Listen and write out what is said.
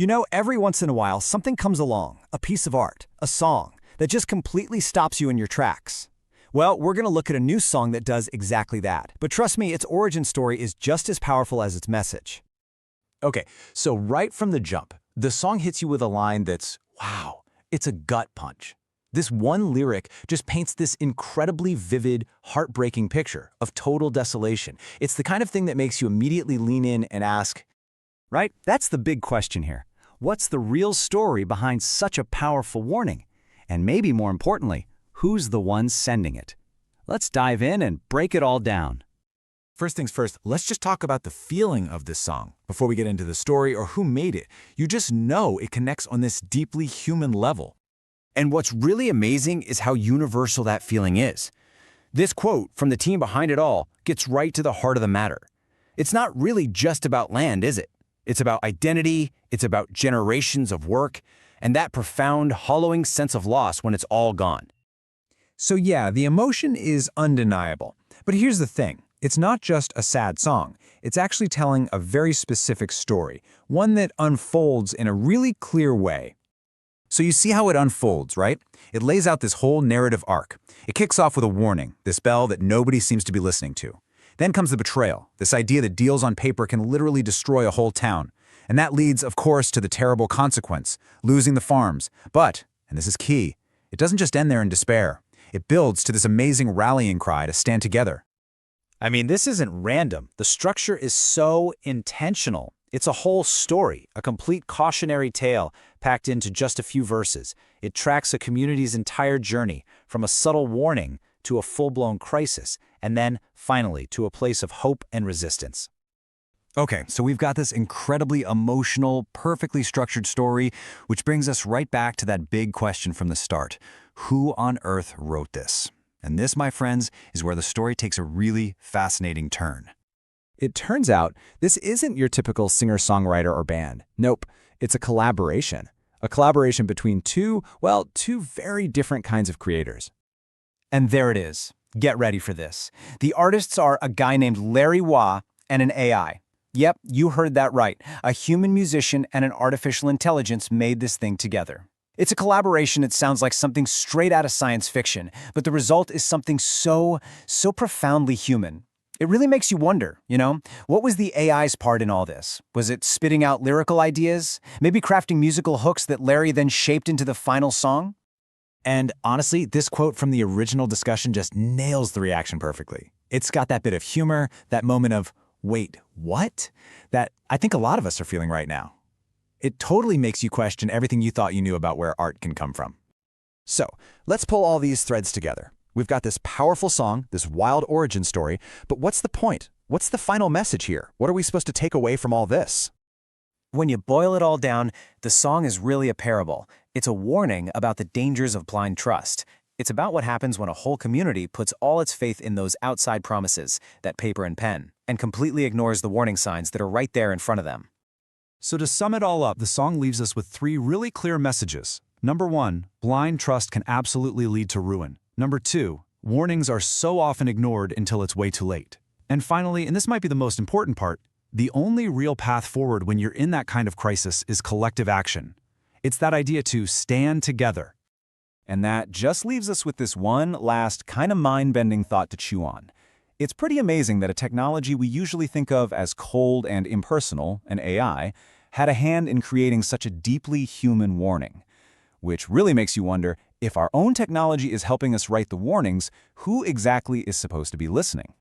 You know, every once in a while, something comes along, a piece of art, a song, that just completely stops you in your tracks. Well, we're going to look at a new song that does exactly that. But trust me, its origin story is just as powerful as its message. Okay, so right from the jump, the song hits you with a line that's, wow, it's a gut punch. This one lyric just paints this incredibly vivid, heartbreaking picture of total desolation. It's the kind of thing that makes you immediately lean in and ask, Right? That's the big question here. What's the real story behind such a powerful warning? And maybe more importantly, who's the one sending it? Let's dive in and break it all down. First things first, let's just talk about the feeling of this song before we get into the story or who made it. You just know it connects on this deeply human level. And what's really amazing is how universal that feeling is. This quote from the team behind it all gets right to the heart of the matter. It's not really just about land, is it? It's about identity, it's about generations of work, and that profound, hollowing sense of loss when it's all gone. So yeah, the emotion is undeniable. But here's the thing. It's not just a sad song. It's actually telling a very specific story, one that unfolds in a really clear way. So you see how it unfolds, right? It lays out this whole narrative arc. It kicks off with a warning, this bell that nobody seems to be listening to. Then comes the betrayal, this idea that deals on paper can literally destroy a whole town. And that leads, of course, to the terrible consequence, losing the farms. But, and this is key, it doesn't just end there in despair. It builds to this amazing rallying cry to stand together. I mean, this isn't random. The structure is so intentional. It's a whole story, a complete cautionary tale packed into just a few verses. It tracks a community's entire journey, from a subtle warning to a full-blown crisis, and then, finally, to a place of hope and resistance. Okay, so we've got this incredibly emotional, perfectly structured story, which brings us right back to that big question from the start. Who on earth wrote this? And this, my friends, is where the story takes a really fascinating turn. It turns out this isn't your typical singer-songwriter or band. Nope, it's a collaboration. A collaboration between two very different kinds of creators. And there it is. Get ready for this. The artists are a guy named Larry Wah and an AI. Yep, you heard that right. A human musician and an artificial intelligence made this thing together. It's a collaboration that sounds like something straight out of science fiction, but the result is something so profoundly human. It really makes you wonder, what was the AI's part in all this? Was it spitting out lyrical ideas? Maybe crafting musical hooks that Larry then shaped into the final song? And honestly, this quote from the original discussion just nails the reaction perfectly. It's got that bit of humor, that moment of, wait, what? That I think a lot of us are feeling right now. It totally makes you question everything you thought you knew about where art can come from. So, let's pull all these threads together. We've got this powerful song, this wild origin story, but what's the point? What's the final message here? What are we supposed to take away from all this? When you boil it all down, the song is really a parable. It's a warning about the dangers of blind trust. It's about what happens when a whole community puts all its faith in those outside promises, that paper and pen, and completely ignores the warning signs that are right there in front of them. So to sum it all up, the song leaves us with three really clear messages. Number one, blind trust can absolutely lead to ruin. Number two, warnings are so often ignored until it's way too late. And finally, and this might be the most important part, the only real path forward when you're in that kind of crisis is collective action. It's that idea to stand together. And that just leaves us with this one last kind of mind-bending thought to chew on. It's pretty amazing that a technology we usually think of as cold and impersonal, an AI, had a hand in creating such a deeply human warning. Which really makes you wonder, if our own technology is helping us write the warnings, who exactly is supposed to be listening?